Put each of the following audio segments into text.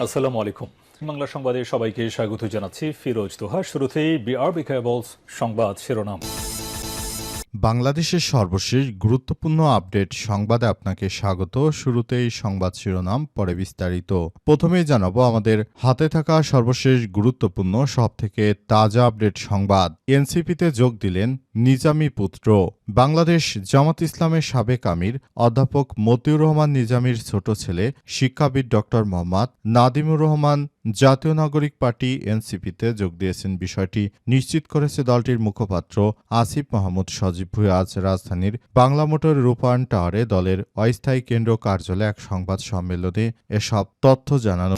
আসসালামু আলাইকুম। বাংলা সংবাদে সবাইকে স্বাগত জানাচ্ছি ফিরোজ তোহা। শুরুতেই বিআরবি কেবলস সংবাদ শিরোনাম। বাংলাদেশের সর্বশেষ গুরুত্বপূর্ণ আপডেট সংবাদে আপনাকে স্বাগত। শুরুতেই সংবাদ শিরোনাম, পরে বিস্তারিত। প্রথমেই জানাবো আমাদের হাতে থাকা সর্বশেষ গুরুত্বপূর্ণ সবথেকে তাজা আপডেট সংবাদ। এনসিপিতে যোগ দিলেন নিজামী পুত্র। বাংলাদেশ জামাত ইসলামের সাবেক আমির অধ্যাপক মতিউর রহমান নিজামীর ছোট ছেলে শিক্ষাবিদ ডক্টর মোহাম্মদ নাদিমুর রহমান জাতীয় নাগরিক পার্টি এনসিপিতে যোগ দিয়েছেন। বিষয়টি নিশ্চিত করেছে দলটির মুখপাত্র আসিফ মাহমুদ সজীব ভুঁইয়া। আজ রাজধানীর বাংলা মোটর রূপায়ণ টাওয়ারে দলের অস্থায়ী কেন্দ্র কার্যালয়ে এক সংবাদ সম্মেলনে এসব তথ্য জানানো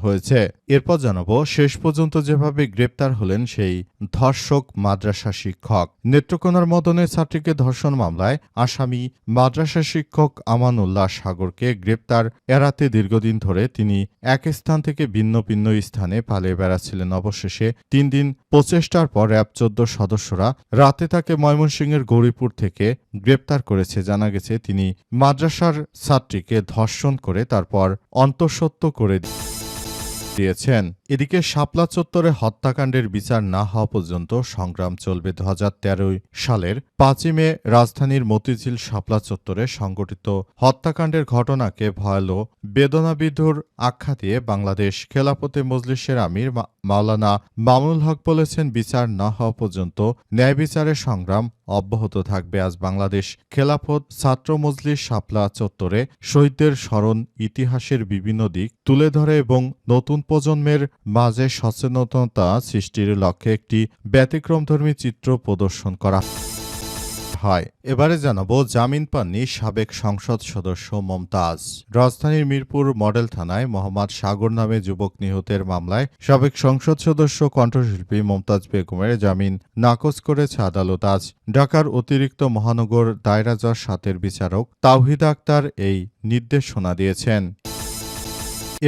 হয়েছে। এরপর জানাবো শেষ পর্যন্ত যেভাবে গ্রেপ্তার হলেন সেই ধর্ষক মাদ্রাসা শিক্ষক। নেত্রকোনার মদনের ছাত্রীকে ধর্ষণ মামলায় আসামি মাদ্রাসা শিক্ষক আমানুল্লাহ সাগরকে গ্রেপ্তার এড়াতে দীর্ঘদিন ধরে তিনি এক স্থান থেকে ভিন্ন ভিন্ন স্থানে পালিয়ে বেড়াচ্ছিলেন। অবশেষে 3 দিন প্রচেষ্টার পর র্যাব 14 সদস্যরা রাতে তাকে ময়মনসিংহের গৌরীপুর থেকে গ্রেপ্তার করেছে। জানা গেছে তিনি মাদ্রাসার ছাত্রীকে ধর্ষণ করে তারপর অন্তঃসত্ত্বা করে দিয়েছেন। এদিকে শাপলা চত্বরে হত্যাকাণ্ডের বিচার না হওয়া পর্যন্ত সংগ্রাম চলবে। 2013 সালের 5 মে রাজধানীর মতিঝিল শাপলা চত্বরে সংঘটিত হত্যাকাণ্ডের ঘটনাকে ভয়ালো বেদনাবিধুর আখ্যা দিয়ে বাংলাদেশ খেলাফতে মজলিসের আমির মাওলানা মামুনুল হক বলেছেন, বিচার না হওয়া পর্যন্ত ন্যায় বিচারের সংগ্রাম অব্যাহত থাকবে। আজ বাংলাদেশ খেলাফত ছাত্র মজলিস শাপলা চত্বরে শহীদদের স্মরণ, ইতিহাসের বিভিন্ন দিক তুলে ধরে এবং নতুন প্রজন্মের মাঝে সচেতনতা সৃষ্টির লক্ষ্যে একটি ব্যতিক্রমধর্মী চিত্র প্রদর্শন করা হয়। এবারে জানাবো জামিন পাননি সাবেক সংসদ সদস্য মমতাজ। রাজধানীর মিরপুর মডেল থানায় মোহাম্মদ সাগর নামে যুবক নিহতের মামলায় সাবেক সংসদ সদস্য কণ্ঠশিল্পী মমতাজ বেগমের জামিন নাকচ করেছে আদালত। আজ ঢাকার অতিরিক্ত মহানগর দায়রা জজ 7-এর বিচারক তাওহিদ আক্তার এই নির্দেশনা দিয়েছেন।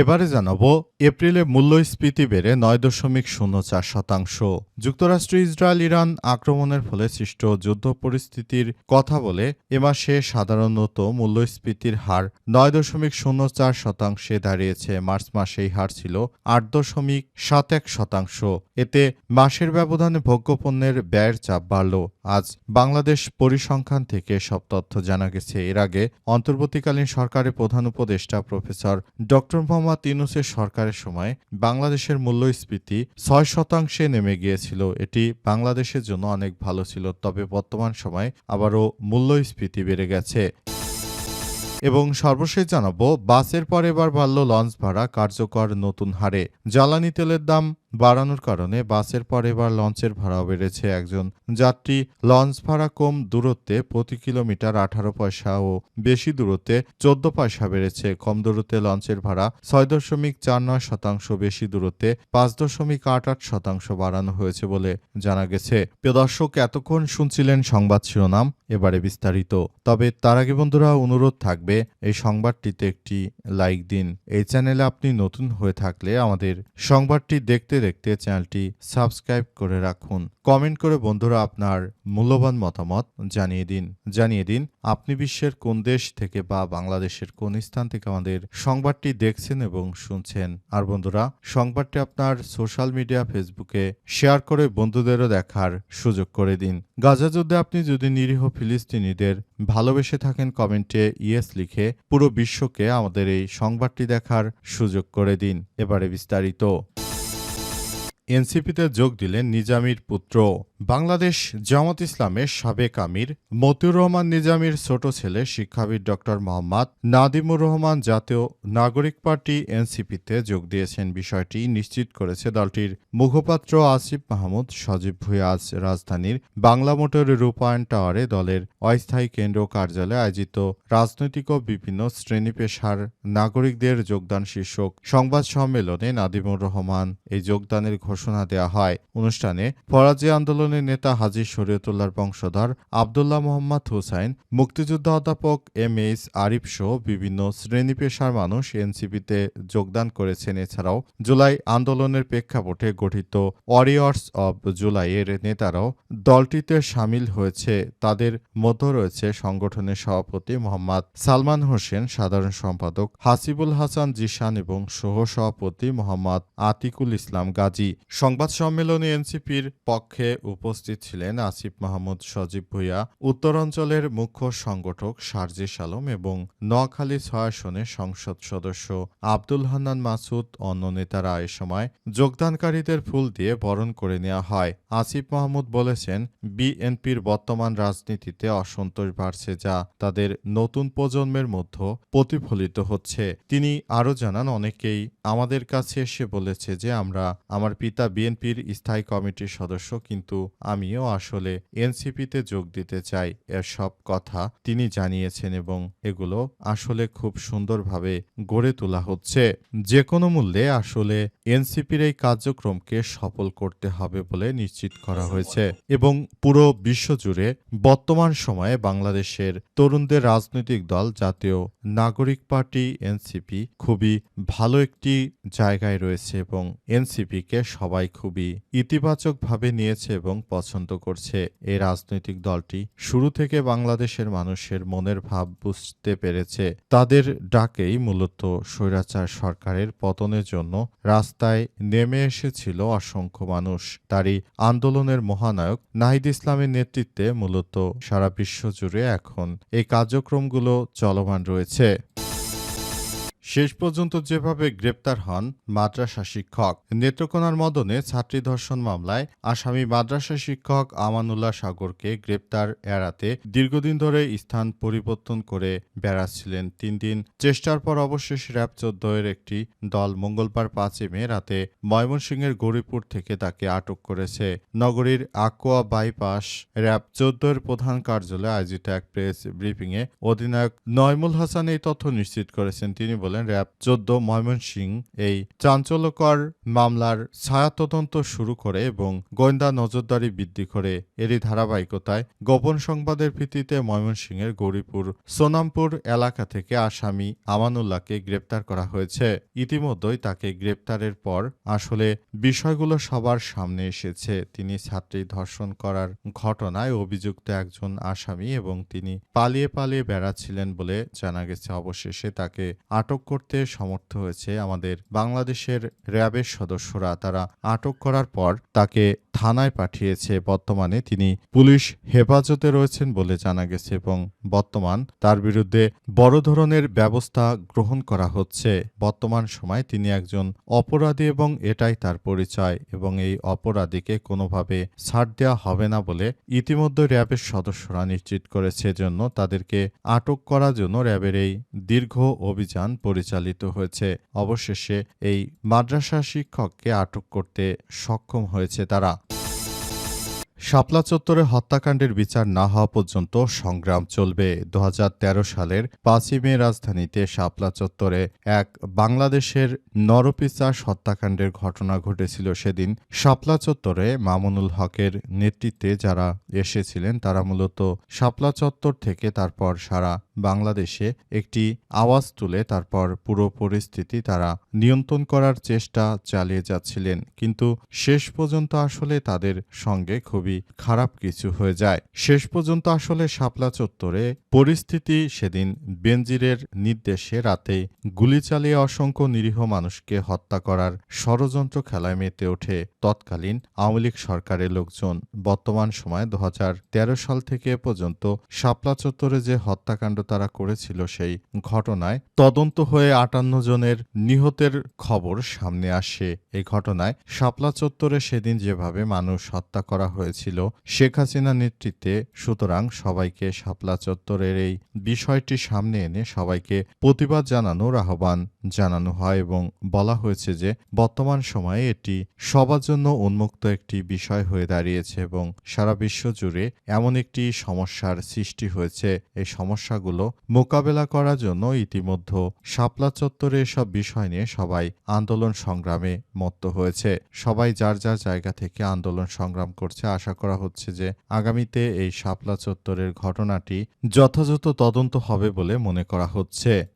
এবারে জানাবো এপ্রিলে মূল্যস্ফীতি বেড়ে 9.04%। যুক্তরাষ্ট্র ইসরায়েল ইরান আক্রমণের ফলে সৃষ্ট যুদ্ধ পরিস্থিতির কথা বলে এ মাসে সাধারণত মূল্যস্ফীতির হার 9.04% দাঁড়িয়েছে। মার্চ মাসে এই হার ছিল 8.71%। এতে মাসের ব্যবধানে ভোগ্যপণ্যের ব্যয়ের চাপ বাড়ল। আজ বাংলাদেশ পরিসংখ্যান থেকে সব তথ্য জানা গেছে। এর আগে অন্তর্বর্তীকালীন সরকারের প্রধান উপদেষ্টা প্রফেসর ডক্টর মোহাম্মদ ইউনূসের সরকারের সময় বাংলাদেশের মূল্যস্ফীতি 6% নেমে গিয়েছিল। এটি বাংলাদেশের জন্য অনেক ভালো ছিল। তবে বর্তমান সময়ে আবারও মূল্যস্ফীতি বেড়ে গেছে। এবং সর্বশেষ জানাবো বাসের পর এবার বাড়ল লঞ্চ ভাড়া কার্যকর নতুন হারে। জ্বালানি তেলের দাম বাড়ানোর কারণে বাসের পর এবার লঞ্চের ভাড়াও বেড়েছে। একজন যাত্রী লঞ্চ ভাড়া কম দূরত্বে প্রতি কিলোমিটার 18 পয়সা ও বেশি দূরত্বে 14 পয়সা বেড়েছে। কম দূরত্বে লঞ্চের ভাড়া 6.49%, বেশি দূরত্বে 5.88% বাড়ানো হয়েছে বলে জানা গেছে। প্রিয় দর্শক, এতক্ষণ শুনছিলেন সংবাদ শিরোনাম, এবারে বিস্তারিত। তবে তার আগে বন্ধুরা অনুরোধ থাকবে এই সংবাদটিতে একটি লাইক দিন। এই চ্যানেলে আপনি নতুন হয়ে থাকলে আমাদের সংবাদটি দেখতে দেখতে চ্যানেলটি সাবস্ক্রাইব করে রাখুন। কমেন্ট করে বন্ধুরা আপনার মূল্যবান মতামত জানিয়ে দিন আপনি বিশ্বের কোন দেশ থেকে বা বাংলাদেশের কোন স্থান থেকে আমাদের সংবাদটি দেখছেন এবং শুনছেন। আর বন্ধুরা, সংবাদটি আপনার সোশ্যাল মিডিয়া ফেসবুকে শেয়ার করে বন্ধুদেরও দেখার সুযোগ করে দিন। গাজা যুদ্ধে আপনি যদি নিরীহ ফিলিস্তিনিদের ভালোবেসে থাকেন, কমেন্টে ইয়েস লিখে পুরো বিশ্বকে আমাদের এই সংবাদটি দেখার সুযোগ করে দিন। এবারে বিস্তারিত। এনসিপিতে যোগ দিলেন নিজামীর পুত্র। বাংলাদেশ জামাত ইসলামের সাবেক আমির মতিউর রহমান নিজামীর ছোট ছেলে শিক্ষাবিদ ডক্টর মোহাম্মদ নাদিমুর রহমান জাতীয় নাগরিক পার্টি এনসিপিতে যোগ দিয়েছেন। বিষয়টি নিশ্চিত করেছে দলটির মুখপাত্র আসিফ মাহমুদ সজীব ভুঁইয়া। আজ রাজধানীর বাংলা মোটর রূপায়ণ টাওয়ারে দলের অস্থায়ী কেন্দ্র কার্যালয়ে আয়োজিত রাজনৈতিক ও বিভিন্ন শ্রেণী পেশার নাগরিকদের যোগদান শীর্ষক সংবাদ সম্মেলনে নাদিমুর রহমান এই যোগদানের ঘোষণা দেওয়া হয়। অনুষ্ঠানে ফরাজি আন্দোলনের নেতা হাজী শরীয়তুল্লাহর বংশধর আবদুল্লাহ মোহাম্মদ হুসাইন, মুক্তিযুদ্ধ অধ্যাপক এম.এইচ আরিফ সহ বিভিন্ন শ্রেণী পেশার মানুষ এনসিপিতে যোগদান করেছেন। এছাড়াও জুলাই আন্দোলনের প্রেক্ষাপটে গঠিত ওয়ারিয়র্স অব জুলাই এর নেতারাও দলটিতে সামিল হয়েছে। তাদের মধ্যে রয়েছে সংগঠনের সভাপতি মোহাম্মদ সালমান হোসেন, সাধারণ সম্পাদক হাসিবুল হাসান জিশান এবং সহ সভাপতি মোহাম্মদ আতিকুল ইসলাম গাজী। সংবাদ সম্মেলনে এনসিপির পক্ষে উপস্থিত ছিলেন আসিফ মাহমুদ সজীব ভূঁইয়া, উত্তরাঞ্চলের মুখ্য সংগঠক সার্জিস আলম এবং নোয়াখালী ৬ আসনের সংসদ সদস্য আব্দুল হান্নান মাসুদ। অন্য নেতারা এ সময় যোগদানকারীদের ফুল দিয়ে বরণ করে নেওয়া হয়। আসিফ মাহমুদ বলেছেন, বিএনপির বর্তমান রাজনীতিতে অসন্তোষ বাড়ছে, যা তাদের নতুন প্রজন্মের মধ্যে প্রতিফলিত হচ্ছে। তিনি আরও জানান, অনেকেই আমাদের কাছে এসে বলেছে যে আমার পিতা বিএনপির স্থায়ী কমিটির সদস্য, কিন্তু আমিও আসলে এনসিপিতে যোগ দিতে চাই। এসব কথা তিনি জানিয়েছেন এবং এগুলো আসলে খুব সুন্দরভাবে গড়ে তোলা হচ্ছে। যে কোনো মূল্যে আসলে এনসিপির এই কার্যক্রমকে সফল করতে হবে বলে নিশ্চিত করা হয়েছে এবং পুরো বিশ্বজুড়ে বর্তমান সময়ে বাংলাদেশের তরুণদের রাজনৈতিক দল জাতীয় নাগরিক পার্টি এনসিপি খুবই ভালো একটি জায়গায় রয়েছে এবং এনসিপিকে সবাই খুবই ইতিবাচকভাবে নিয়েছে এবং পছন্দ করছে। এই রাজনৈতিক দলটি শুরু থেকে বাংলাদেশের মানুষের মনের ভাব বুঝতে পেরেছে। তাদের ডাকেই মূলত স্বৈরাচার সরকারের পতনের জন্য রাস্তায় নেমে এসেছিল অসংখ্য মানুষ। তারই আন্দোলনের মহানায়ক নাহিদ ইসলামের নেতৃত্বে মূলত সারা বিশ্ব জুড়ে এখন এই কার্যক্রমগুলো চলমান রয়েছে। শেষ পর্যন্ত যেভাবে গ্রেপ্তার হন মাদ্রাসা শিক্ষক। নেত্রকোনার মদনে ছাত্রী ধর্ষণ মামলায় আসামি মাদ্রাসা শিক্ষক আমানুল্লাহ সাগরকে গ্রেপ্তার এড়াতে দীর্ঘদিন ধরে স্থান পরিবর্তন করে বেড়াচ্ছিলেন। ৩ দিন চেষ্টার পর অবশেষে র্যাব ১৪ এর একটি দল মঙ্গলবার ৫ মে রাতে ময়মনসিংহের গৌরীপুর থেকে তাকে আটক করেছে। নগরীর আকোয়া বাইপাস র্যাব ১৪ এর প্রধান কার্যালয়ে আয়োজিত এক প্রেস ব্রিফিংয়ে অধিনায়ক নয়মুল হাসান এই তথ্য নিশ্চিত করেছেন। তিনি বলেন, র্যাব ১৪ ময়মনসিংহ এই চাঞ্চল্যকর মামলার ছায়া তদন্ত শুরু করে এবং গোয়েন্দা নজরদারি বৃদ্ধি করে। এরই ধারাবাহিকতায় গোপন সংবাদের ভিত্তিতে ময়মনসিংহের গৌরীপুর সোনামপুর এলাকা থেকে আসামি আমানুল্লাহকে গ্রেপ্তার করা হয়েছে। ইতিমধ্যেই তাকে গ্রেপ্তারের পর আসলে বিষয়গুলো সবার সামনে এসেছে। তিনি ছাত্রী ধর্ষণ করার ঘটনায় অভিযুক্ত একজন আসামি এবং তিনি পালিয়ে বেড়াচ্ছিলেন বলে জানা গেছে। অবশেষে তাকে আটক করতে সমর্থ হয়েছে আমাদের বাংলাদেশের র্যাবের সদস্যরা। তারা আটক করার পর তাকে থানায় পাঠিয়েছে। বর্তমানে তিনি পুলিশ হেফাজতে রয়েছেন বলে জানা গেছে এবং বর্তমান তার বিরুদ্ধে বড় ধরনের ব্যবস্থা গ্রহণ করা হচ্ছে। বর্তমান সময় তিনি একজন অপরাধী এবং এটাই তার পরিচয় এবং এই অপরাধীকে কোনোভাবে ছাড় দেওয়া হবে না বলে ইতিমধ্যে র্যাবের সদস্যরা নিশ্চিত করেছে। জন্য তাদেরকে আটক করার জন্য র্যাবের এই দীর্ঘ অভিযান পরিচালিত হয়েছে। অবশেষে এই মাদ্রাসা শিক্ষককে আটক করতে সক্ষম হয়েছে তারা। শাপলা চত্বরে হত্যাকাণ্ডের বিচার না হওয়া পর্যন্ত সংগ্রাম চলবে। ২০১৩ সালের ৫ই মে রাজধানীতে শাপলা চত্বরে এক বাংলাদেশের নরপিশাচ হত্যাকাণ্ডের ঘটনা ঘটেছিল। সেদিন শাপলা চত্বরে মামুনুল হকের নেতৃত্বে যারা এসেছিলেন তারা মূলত শাপলা চত্বর থেকে তারপর সারা বাংলাদেশে একটি আওয়াজ তুলে তারপর পুরো পরিস্থিতি তারা নিয়ন্ত্রণ করার চেষ্টা চালিয়ে যাচ্ছিলেন, কিন্তু শেষ পর্যন্ত আসলে তাদের সঙ্গে খুবই খারাপ কিছু হয়ে যায়। শেষ পর্যন্ত আসলে শাপলা চত্বরে পরিস্থিতি সেদিন বেনজিরের নির্দেশে রাতে গুলি চালিয়ে অসংখ্য নিরীহ মানুষকে হত্যা করার ষড়যন্ত্র খেলায় মেতে ওঠে তৎকালীন আওয়ামী লীগ সরকারের লোকজন। বর্তমান সময়ে ২০১৩ সাল থেকে পর্যন্ত শাপলা চত্বরে যে হত্যাকাণ্ড তারা করেছিল সেই ঘটনায় তদন্ত হয়ে ৫৮ জনের নিহতের খবর সামনে আসে। এই ঘটনায় শাপলা চত্বরে সেদিন যেভাবে মানুষ হত্যা করা হয়েছিল শেখ হাসিনার নেতৃত্বে, সুতরাং সবাইকে শাপলা চত্বরের এই বিষয়টি সামনে এনে সবাইকে প্রতিবাদ জানানোর আহ্বান জানানো হয় এবং বলা হয়েছে যে বর্তমান সময়ে এটি সবার জন্য উন্মুক্ত একটি বিষয় হয়ে দাঁড়িয়েছে এবং সারা বিশ্ব জুড়ে এমন একটি সমস্যার সৃষ্টি হয়েছে। এই সমস্যাগুলো ঘটনাগুলো মোকাবেলা করার জন্য ইতিমধ্যে শাপলা চত্বরে এসব বিষয় নিয়ে সবাই আন্দোলন সংগ্রামে মত্ত হয়েছে। সবাই যার যার জায়গা থেকে আন্দোলন সংগ্রাম করছে। আশা করা হচ্ছে যে আগামীতে এই শাপলা চত্বরের ঘটনাটি যথাযথ তদন্ত হবে বলে মনে করা হচ্ছে।